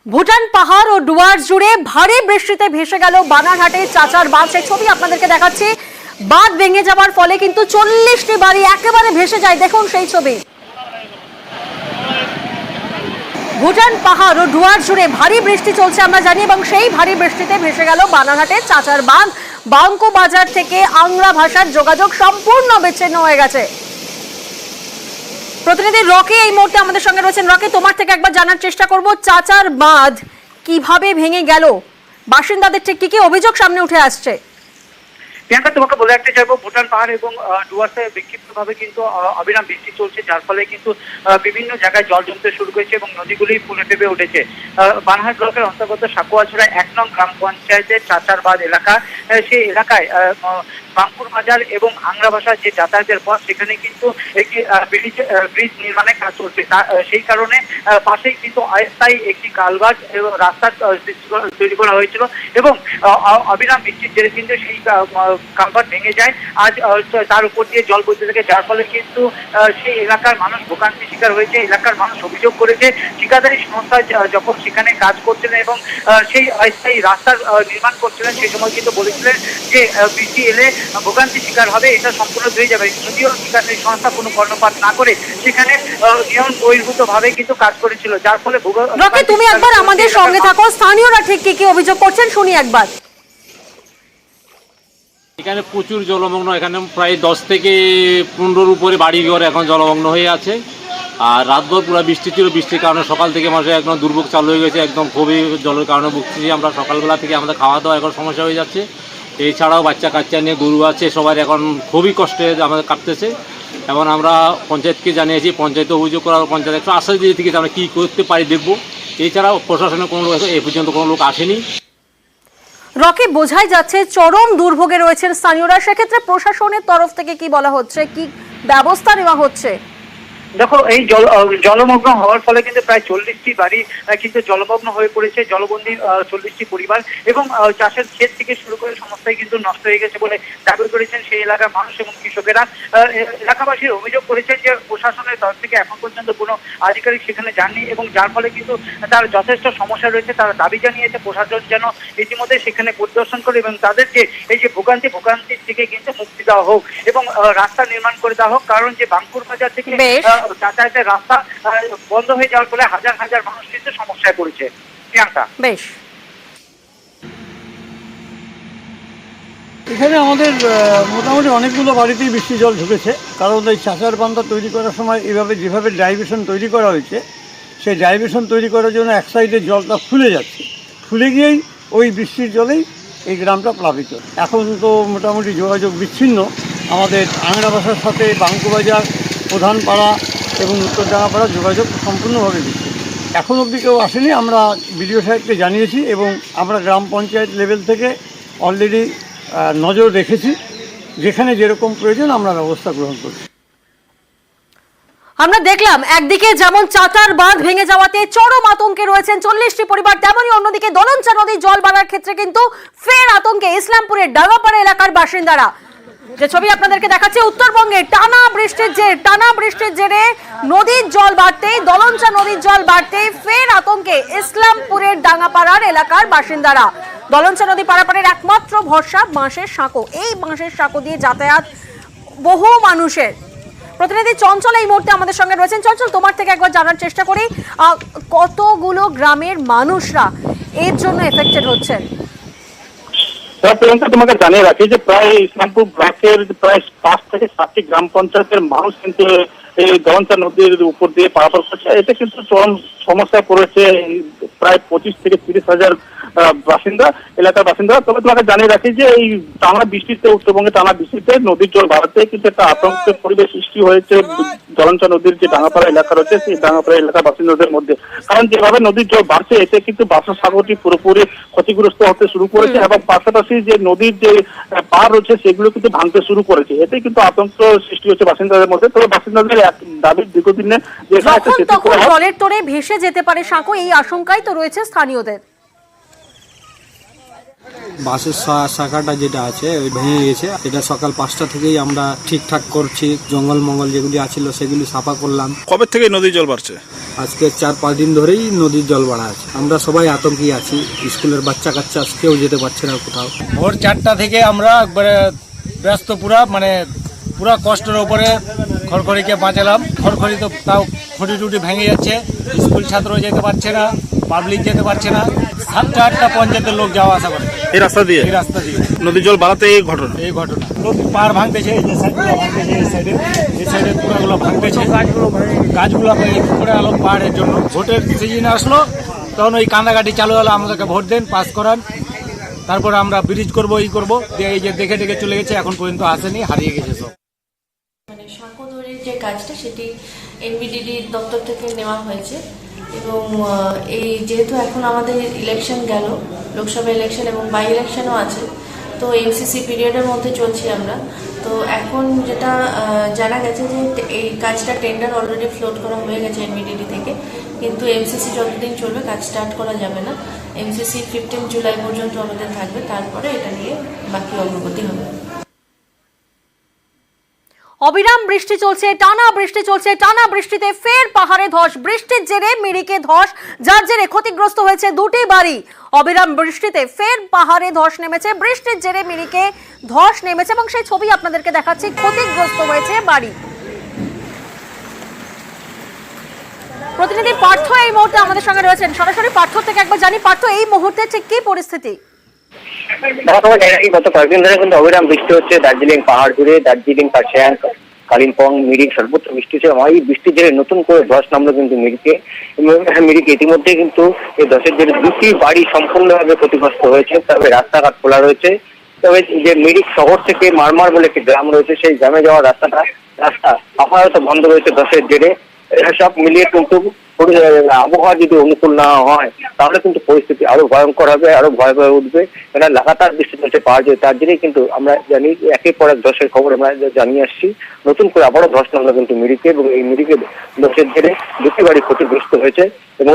ভুটান পাহাড় ও ডুয়ার জুড়ে ভারী বৃষ্টিতে ভেসে গেল বানারহাটের চাচার বাঁধ। সেই ছবি আপনাদেরকে দেখাচ্ছি। বাঁধ ভেঙে যাওয়ার ফলে কিন্তু 40টি বাড়ি একেবারে ভেসে যায়। দেখুন সেই ছবি। ভুটান পাহাড় ও ডুয়ার জুড়ে ভারী বৃষ্টি চলছে আমরা জানি, এবং সেই ভারী বৃষ্টিতে ভেসে গেল বানারহাটের চাচার বাঁধ। বাঙ্কু বাজার থেকে আংরা ভাষার যোগাযোগ সম্পূর্ণ বিচ্ছিন্ন হয়ে গেছে। প্রতিনিধি রকি এই মুহূর্তে আমাদের সঙ্গে রয়েছেন। রকি, তোমার থেকে একবার জানার চেষ্টা করব, চাচার বাঁধ কিভাবে ভেঙে গেল, বাসিন্দাদের ঠিক কি অভিযোগ সামনে উঠে আসছে? প্রিয়াঙ্কা, তোমাকে বলে রাখতে চাইবো, ভুটান পাহাড় এবং ডুয়ার্সে বিক্ষিপ্তভাবে কিন্তু অবিরাম বৃষ্টি চলছে, যার ফলে কিন্তু বিভিন্ন জায়গায় জল জমতে শুরু করেছে এবং নদীগুলি ফুলে ফেপে উঠেছে। বানারহাট ব্লকের অন্তর্গত সাকুয়াছড়া 1 নং গ্রাম পঞ্চায়েতের চাচার বাঁধ এলাকা, সেই এলাকায় বাঙ্কুর বাজার এবং আংরা ভাষার যে যাতায়াতের পথ, সেখানে কিন্তু একটি ব্রিজ নির্মাণের কাজ চলছে। সেই কারণে পাশেই কিন্তু অস্থায়ী একটি কালভার্ট এবং রাস্তা তৈরি করা হয়েছিল, এবং অবিরাম বৃষ্টির জেরে কিন্তু সেই কালভার্ট ভেঙে যায়। আজ তার উপর দিয়ে জল বইতে থাকে, যার ফলে কিন্তু সেই এলাকার মানুষ ভোগান্তি শিকার হয়েছে। এলাকার মানুষ অভিযোগ করেছে, ঠিকাদারি সংস্থা যখন সেখানে কাজ করছিলেন এবং সেই অস্থায়ী রাস্তার নির্মাণ করছিলেন, সেই সময় কিন্তু বলেছিলেন যে বৃষ্টি এলে ভোগান্তি শিকার হবে, এটা সম্পূর্ণ ধুয়ে যাবে। যদিও ঠিকাদারি সংস্থা কোনো কর্ণপাত না করে সেখানে নিয়ম বহির্ভূত ভাবে কিন্তু কাজ করেছিল, যার ফলে তুমি একবার আমাদের সঙ্গে থাকো, স্থানীয়রা ঠিক কি অভিযোগ করছেন শুনি একবার। এখানে প্রচুর জলমগ্ন, এখানে প্রায় 10 থেকে 15-র উপরে বাড়িঘর এখন জলমগ্ন হয়ে আছে। আর রাতভর পুরো বৃষ্টি ছিল, বৃষ্টির কারণে সকাল থেকে মানুষের একদম দুর্ভোগ চালু হয়ে গেছে। একদম খুবই জলের কারণে ভুগছি আমরা। সকালবেলা থেকে আমাদের খাওয়া দাওয়া এখন সমস্যা হয়ে যাচ্ছে। এছাড়াও বাচ্চা কাচ্চা নিয়ে গরু আছে, সবার এখন খুবই কষ্টে আমাদের কাটতেছে। এবং আমরা পঞ্চায়েতকে জানিয়েছি, পঞ্চায়েতে অভিযোগ করার পঞ্চায়েত একটু আশ্বাস দিয়ে থেকে আমরা কী করতে পারি দেখবো। এছাড়াও প্রশাসনের কোনো লোক এ পর্যন্ত কোনো লোক আসেনি। রকি, বোঝাই যাচ্ছে চরম দুর্ভোগে রয়েছেন স্থানীয়রা। সেক্ষেত্রে প্রশাসনের তরফ থেকে কি বলা হচ্ছে, কি ব্যবস্থা নেওয়া হচ্ছে? দেখো, এই জলমগ্ন হওয়ার ফলে কিন্তু প্রায় 40টি বাড়ি কিন্তু জলমগ্ন হয়ে পড়েছে, জলবন্দী 40টি পরিবার, এবং চাষের ক্ষেত থেকে শুরু করে সমস্তই কিন্তু নষ্ট হয়ে গেছে বলে দাবি করেছেন সেই এলাকার মানুষ এবং কৃষকেরা। এলাকাবাসীর অভিযোগ করেছেন যে প্রশাসনের তরফ থেকে এখন পর্যন্ত কোনো আধিকারিক সেখানে যাননি, এবং যার ফলে কিন্তু তার যথেষ্ট সমস্যা রয়েছে। তারা দাবি জানিয়েছে প্রশাসন যেন ইতিমধ্যে সেখানে পরিদর্শন করে এবং তাদেরকে এই যে ভোগান্তির থেকে কিন্তু মুক্তি দেওয়া হোক এবং রাস্তা নির্মাণ করে দেওয়া হোক। কারণ যে বাঙ্কুর বাজার থেকে যাতায়াতের রাস্তা বন্ধ হয়ে যাওয়ার ফলে হাজার হাজার মানুষ কিন্তু সমস্যায় পড়েছে। প্রিয়াঙ্কা, বেশ। এখানে আমাদের মোটামুটি অনেকগুলো বাড়িতেই বৃষ্টি জল ঢুকেছে, কারণ এই চাচার বান্ধা তৈরি করার সময় যেভাবে ডাইভারশন তৈরি করা হয়েছে, সেই ডাইভারশন তৈরি করার জন্য এক সাইডে জলটা ফুলে যাচ্ছে, ফুলে গিয়েই ওই বৃষ্টির জলেই এই গ্রামটা প্লাবিত। এখন তো মোটামুটি যোগাযোগ বিচ্ছিন্ন আমাদের আংরা ভাষার সাথে বাঙ্কুবাজার, প্রধান পাড়া এবং উত্তরডাঙ্গাপাড়া যোগাযোগ সম্পূর্ণভাবে বিচ্ছিন্ন। এখন অবধি কেউ আসেনি। আমরা বিডিও সাহেবকে জানিয়েছি এবং আমরা গ্রাম পঞ্চায়েত লেভেল থেকে অলরেডি নজর রেখেছি, যেখানে যেরকম প্রয়োজন আমরা ব্যবস্থা গ্রহণ করছি। আমরা দেখলাম একদিকে যেমন চাচার বাঁধ ভেঙে যাওয়াতে চরম আতঙ্কে রয়েছেন 40টি পরিবার, তেমনই অন্যদিকে দলনচা নদীর জল বাড়ার ক্ষেত্রে কিন্তু ফের আতঙ্কে ইসলামপুরের ডাঙ্গাপাড়া এলাকার বাসিন্দারা। যে ছবি আপনাদেরকে দেখাচ্ছে, উত্তরবঙ্গে টানা বৃষ্টির জেরে নদীর জল বাড়তেই, দলনচা নদীর জল বাড়তেই ফের আতঙ্কে ইসলামপুরের ডাঙ্গাপাড়ার এলাকার বাসিন্দারা। দলনচা নদী পারাপারের একমাত্র ভরসা বাঁশের সাঁকো। এই বাঁশের সাঁকো দিয়ে যাতায়াত বহু মানুষের। প্রতিনিধি চঞ্চল এই মুহূর্তে আমাদের সঙ্গে রয়েছেন। চঞ্চল, তোমার থেকে একবার জানার চেষ্টা করি, কতগুলো গ্রামের মানুষরা এর জন্য এফেক্টেড হচ্ছেন? তোমাকে জানিয়ে রাখি যে প্রায় ইসলামপুর ব্লকের প্রায় 5 থেকে 7টি গ্রাম পঞ্চায়েতের মানুষ কিন্তু এই দলনচা নদীর উপর দিয়ে পারাপার করছে। এতে কিন্তু চরম সমস্যায় পড়েছে প্রায় 25 থেকে 30 হাজার এলাকার বাসিন্দা। তবে তোমাকে জানিয়ে রাখি যে এই টানা বৃষ্টিতে, উত্তরবঙ্গে টানা বৃষ্টিতে নদীর জল বাড়াতে কিন্তু একটা আতঙ্কের পরিবেশ সৃষ্টি হয়েছে দলনচা নদীর যে ডাঙ্গাপাড়া এলাকা রয়েছে সেই ডাঙ্গাপাড়া এলাকার বাসিন্দাদের মধ্যে। কারণ যেভাবে নদীর জল বাড়ছে, এতে কিন্তু বাঁশের সাঁকোটি পুরোপুরি ক্ষতিগ্রস্ত হতে শুরু করেছে এবং পাশাপাশি যে নদীর যে পার রয়েছে সেগুলো কিন্তু ভাঙতে শুরু করেছে। এতে কিন্তু আতঙ্ক সৃষ্টি হচ্ছে বাসিন্দাদের মধ্যে। তবে বাসিন্দাদের এক দাবি দীর্ঘদিনে জলের তোড়ে ভেসে যেতে পারে সাঁকো, এই আশঙ্কাই তো রয়েছে স্থানীয়দের। বাসের শাখাটা যেটা আছে ওই ভেঙে গেছে। এটা সকাল 5টা থেকেই আমরা ঠিকঠাক করছি, জঙ্গল মঙ্গল যেগুলি আছিল সেগুলি সাফা করলাম। কবে থেকে নদীর জল বাড়ছে? আজকে 4-5 দিন ধরেই নদীর জল বাড়া আছে। আমরা সবাই আতঙ্কে আছি, স্কুলের বাচ্চা কাচ্চা কেউ যেতে পারছে না কোথাও। ভোর 4টা থেকে আমরা একবারে ব্যস্ত, পুরা কষ্টের উপরে খড়খড়িকে বাঁচালাম। খড়খড়ি তো তাও খুঁটি টুটি ভেঙে যাচ্ছে, স্কুল ছাত্র যেতে পারছে না, পাবলিক যেতে পারছে না। 7টা পঞ্চায়েতের লোক যাওয়া আসা করে এই রাস্তা দিয়ে নদীর জল বাড়াতে এই ঘটনা। নদীর পাড় ভাঙতেছে, এই যে সাইডগুলো ভাঙতেছে, এই সাইডে পুরাগুলো ভাঙতেছে, গাছগুলো পড়ে গেল পাহাড়ের জন্য। ভোটের সিজন আসলো তখন ওই কান্দাকাটি চালু হলো, আমাদেরকে ভোট দেন, পাস করান, তারপর আমরা ব্রিজ করবো, এই যে দেখে দেখে চলে গেছে, এখন পর্যন্ত আসেনি, হারিয়ে গেছে সব। মানে সাঁকোদড়ির যে কাজটা সেটি এনবিডিডি দপ্তর থেকে নেওয়া হয়েছে এবং এই যেহেতু এখন আমাদের ইলেকশন গেল, লোকসভা ইলেকশন এবং বাই ইলেকশনও আছে, তো এমসিসি পিরিয়ডের মধ্যে চলছি আমরা। তো এখন যেটা জানা গেছে যে এই কাজটা টেন্ডার অলরেডি ফ্লোট করা হয়ে গেছে এনবিডিডি থেকে, কিন্তু এমসিসি যতদিন চলবে কাজ স্টার্ট করা যাবে না। এমসিসি 15 জুলাই পর্যন্ত আমাদের থাকবে, তারপরে এটা নিয়ে বাকি অগ্রগতি হবে। অবিরাম বৃষ্টি চলছে, টানা বৃষ্টি চলছে, টানা বৃষ্টিতে ফের পাহাড়ে ধস। বৃষ্টির জেরে মিরিকে ধস, যার জেরে ক্ষতিগ্রস্ত হয়েছে 2টি বাড়ি। অবিরাম বৃষ্টিতে ফের পাহাড়ে ধস নেমেছে, বৃষ্টির জেরে মিরিকে ধস নেমেছে এবং সেই ছবি আপনাদেরকে দেখাচ্ছি। ক্ষতিগ্রস্ত হয়েছে বাড়ি। প্রতিনিধি পার্থ এই মুহূর্তে আমাদের সঙ্গে রয়েছেন, সরাসরি পার্থ থেকে একবার জানি, পার্থ এই মুহূর্তে ঠিক কি পরিস্থিতি? গত কয়েকদিন ধরে কিন্তু অবিরাম বৃষ্টি হচ্ছে দার্জিলিং পাহাড় জুড়ে, দার্জিলিং পাশাং কালিম্পং মিরিক সর্বত্র বৃষ্টি হচ্ছে। এই বৃষ্টির জেরে নতুন করে ধস নামলো কিন্তু মিরিকে। মিরিকে ইতিমধ্যে কিন্তু এই ধসের জেরে 2টি বাড়ি সম্পূর্ণভাবে ক্ষতিগ্রস্ত হয়েছে, তবে রাস্তাঘাট খোলা রয়েছে। তবে যে মিরিক শহর থেকে মারমার বলে একটি গ্রাম রয়েছে, সেই গ্রামে যাওয়ার রাস্তা আপাতত বন্ধ রয়েছে ধসের জেরে। সব মিলিয়ে কিন্তু আবহাওয়া যদি অনুকূল না হয় তাহলে কিন্তু পরিস্থিতি আরো ভয়ঙ্কর হবে, আরো ভয় ভয়ে উঠবে। এটা লাগাতার বৃষ্টি চলছে পাওয়া যায়, তার জন্যই কিন্তু আমরা জানি একের পর এক ধসের খবর আমরা জানিয়ে আসছি। নতুন করে আবারও ধস নামলো কিন্তু মিরিকে, এবং এই মিরিকে ধসের জেরে 2টি বাড়ি ক্ষতিগ্রস্ত হয়েছে। এবং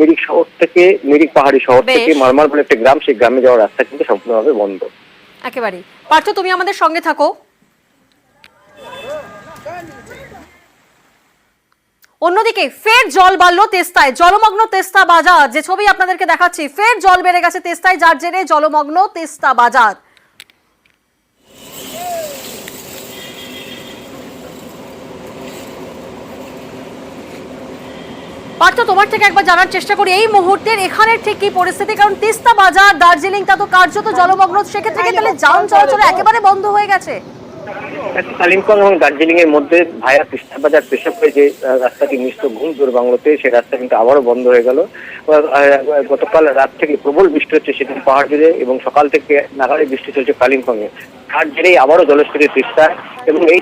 মিরিক শহর থেকে, মিরিক পাহাড়ি শহর থেকে মারমার বলে একটা গ্রাম, সেই গ্রামে যাওয়ার রাস্তা কিন্তু সম্পূর্ণভাবে বন্ধ। একেবারে পার্থ, তুমি আমাদের সঙ্গে থাকো। অন্যদিকে ফের জল বাড়লো তেস্তায়, জলমগ্ন তেস্তা বাজার। যে ছবি আপনাদেরকে দেখাচ্ছি, ফের জল বেড়ে গেছে তেস্তায়, যার জেরে জলমগ্ন তেস্তা বাজার। পার্থ, তোমার থেকে একবার জানার চেষ্টা করি এই মুহূর্তের এখানের ঠিক কি পরিস্থিতি, কারণ তিস্তা বাজার দার্জিলিং তা তো কার্যত জলমগ্ন, সেক্ষেত্রে কি তাহলে যান চলাচল একেবারে বন্ধ হয়ে গেছে? কালিম্পং এবং দার্জিলিং এর মধ্যে ভায়া তিস্তা বাজার পেশাব হয়ে যে রাস্তাটি মিশ্র ঘুম দূর বাংলোতে, সেই রাস্তা কিন্তু আবারও বন্ধ হয়ে গেল। গতকাল রাত থেকে প্রবল বৃষ্টি হচ্ছে সেদিন পাহাড় জুড়ে, এবং সকাল থেকে নাগাড়ে বৃষ্টি চলছে কালিম্পং এ। তার জেরেই আবারও জলস্তরী তিস্তা, এবং এই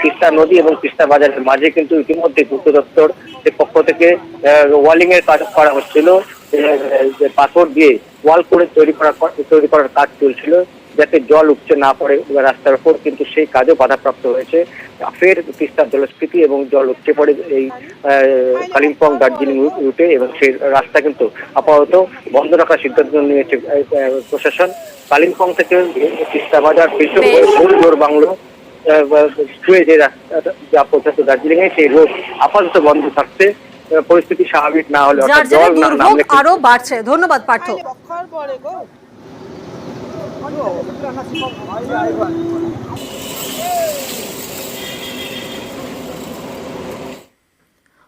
তিস্তা নদী এবং তিস্তা বাজারের মাঝে কিন্তু ইতিমধ্যে পূর্ত দপ্তর পক্ষ থেকে ওয়ালিং এর কাজ করা হচ্ছিল, পাথর দিয়ে ওয়াল করে তৈরি করার কাজ চলছিল যাতে জল উপচে না পড়ে রাস্তার উপর, কিন্তু সেই কাজও বাধাপ্রাপ্ত হয়েছে। ফের তিস্তার জলস্ফীতি এবং জল উপচে পড়ে এই কালিম্পং দার্জিলিং রুটে, এবং সেই রাস্তা কিন্তু আপাতত বন্ধ রাখার সিদ্ধান্ত নিয়েছে প্রশাসন। কালিম্পং থেকে তিস্তা বাজার জোর বাংলো যে রাস্তাটা যা পৌঁছাচ্ছে দার্জিলিং এ, সেই রোড আপাতত বন্ধ থাকছে। পরিস্থিতি স্বাভাবিক না হলে জল না নামলে আরো বাড়ছে। ধন্যবাদ পার্থ।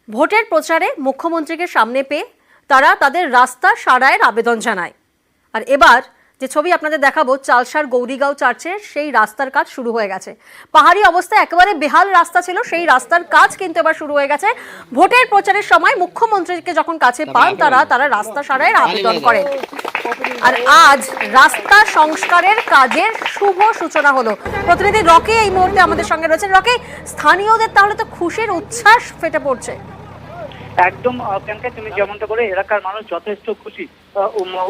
ভোটের প্রচারে মুখ্যমন্ত্রীকে সামনে পেয়ে তারা তাদের রাস্তা সারাইয়ের আবেদন জানায়। আর এবার যে ছবি আপনাদের দেখাবো, চালসার গৌরীগাঁও চার্চের সেই রাস্তার কাজ শুরু হয়ে গেছে। পাহাড়ি অবস্থায় একেবারে বেহাল রাস্তা ছিল, সেই রাস্তার কাজ কিন্তু এবার শুরু হয়ে গেছে। ভোটের প্রচারের সময় মুখ্যমন্ত্রীকে যখন কাছে পান তারা রাস্তা সারাইয়ের আবেদন করেন। আর আজ রাস্তা সংস্কারের কাজের শুভ সূচনা হলো। প্রতিনিধি রকি এই মুহূর্তে আমাদের সঙ্গে রয়েছেন। রকি, স্থানীয়দের তাহলে তো খুশির উচ্ছ্বাস ফেটে পড়ছে। একদম প্রিয়াঙ্কা, তুমি যেমনটা বলে এলাকার মানুষ যথেষ্ট খুশি।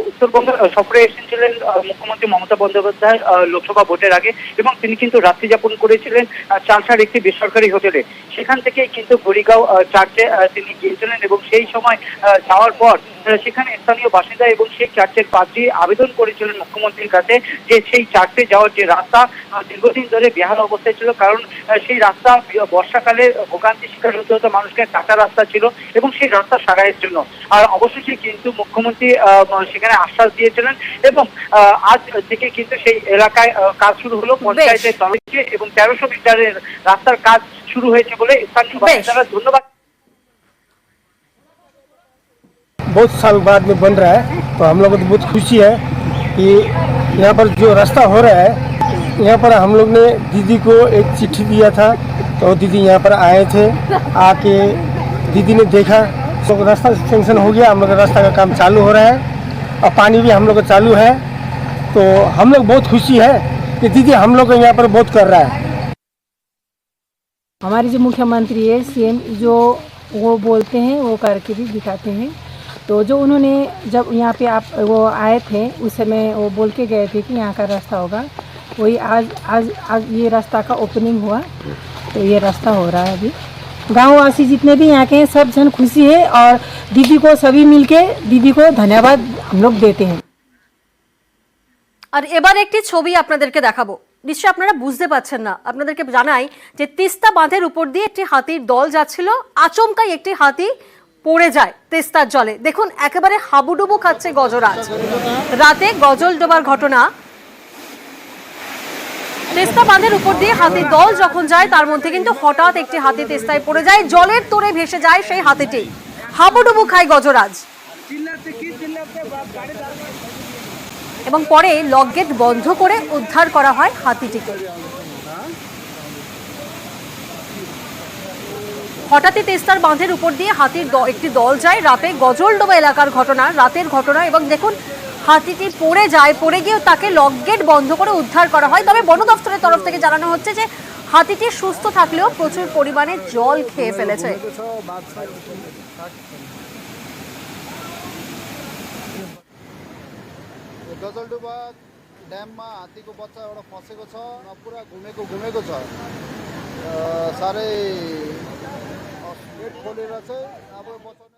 উত্তরবঙ্গ সফরে এসেছিলেন মুখ্যমন্ত্রী মমতা বন্দ্যোপাধ্যায় লোকসভা ভোটের আগে, এবং তিনি কিন্তু রাত্রি যাপন করেছিলেন চালসার একটি বেসরকারি হোটেলে। সেখান থেকে কিন্তু গৌরীগাঁও চার্চে তিনি গিয়েছিলেন, এবং সেই সময় যাওয়ার পর সেখানে স্থানীয় বাসিন্দা এবং সেই চার্চের পাদ্রী আবেদন করেছিলেন মুখ্যমন্ত্রীর কাছে যে সেই চার্চে যাওয়ার যে রাস্তা দীর্ঘদিন ধরে বেহাল অবস্থায় ছিল, কারণ সেই রাস্তা বর্ষাকালে ভোগান্তি শিকার হতে হতো মানুষকে, কাঁচা রাস্তা ছিল এবং সেই রাস্তা সারাইয়ের জন্য। আর অবশেষে কিন্তু মুখ্যমন্ত্রী সেখানে আশ্বাস দিয়েছিলেন এবং আজ থেকে কিন্তু সেই এলাকায় কাজ শুরু হলো পঞ্চায়েতের তরফে এবং 1300 মিটারের রাস্তার কাজ শুরু হয়েছে বলে স্থানীয় বাসিন্দারা ধন্যবাদ। बहुत साल बाद में बन रहा है, तो हम लोग को तो बहुत खुशी है कि यहाँ पर जो रास्ता हो रहा है, यहाँ पर हम लोग ने दीदी को एक चिट्ठी दिया था, तो दीदी यहाँ पर आए थे, आके दीदी ने देखा तो रास्ता सेंक्शन हो गया, हम लोग का रास्ता का काम चालू हो रहा है और पानी भी हम लोग का चालू है। तो हम लोग बहुत खुशी है कि दीदी हम लोग को यहाँ पर बहुत कर रहा है। हमारे जो मुख्यमंत्री है सीएम जो वो बोलते हैं वो करके भी दिखाते हैं। तो जो उन्होंने जब यहाँ पे आप वो आए थे उस समय वो बोल के गए थे कि यहाँ का रास्ता होगा, वही आज ये रास्ता का ओपनिंग हुआ, तो ये रास्ता हो रहा है अभी। गाँववासी जितने भी यहाँ के हैं सब जन खुशी है और दीदी को सभी मिलके दीदी को धन्यवाद हम लोग देते हैं। আর এবার একটি ছবি আপনাদেরকে দেখাবো, নিশ্চয়ই আপনারা বুঝতে পারছেন না। আপনাদেরকে জানাই যে তিস্তা বাঁধের উপর দিয়ে একটি হাতির দল যাচ্ছিল, আচমকাই একটি হাতি পড়ে যায় তিস্তার জলে। দেখুন একেবারে হাবুডুবু খাচ্ছে গজরাজ। রাতে গজল ডোবার ঘটনা। তিস্তা বাঁধের উপর দিয়ে হাতির দল যখন যায় তার মধ্যে কিন্তু হঠাৎ একটি হাতি তিস্তায় পড়ে যায়, জলের তোড়ে ভেসে যায় সেই হাতিটি, হাবুডুবু খায় গজরাজ। এবং পরে লক গেট বন্ধ করে উদ্ধার করা হয় হাতিটিকে। হঠাৎই তিস্তার বাঁধের উপর দিয়ে হাতির একটি দল যায়, রাতে গজলডোবা এলাকার ঘটনা, রাতের ঘটনা। এবং দেখুন হাতিটি পড়ে যায়, পড়ে গিয়ে তাকে লক গেট বন্ধ করে উদ্ধার করা হয়। তবে বন দপ্তরের তরফ থেকে জানানো হচ্ছে যে হাতিটি সুস্থ থাকলেও প্রচুর পরিমাণে জল খেয়ে ফেলেছে। गजलडुबा ड्याममा हात्तीको बच्चा एउटा फँसेको छ, पुरा घुमेको छ। साह्रै गेट खोलेर चाहिँ अब बचाउने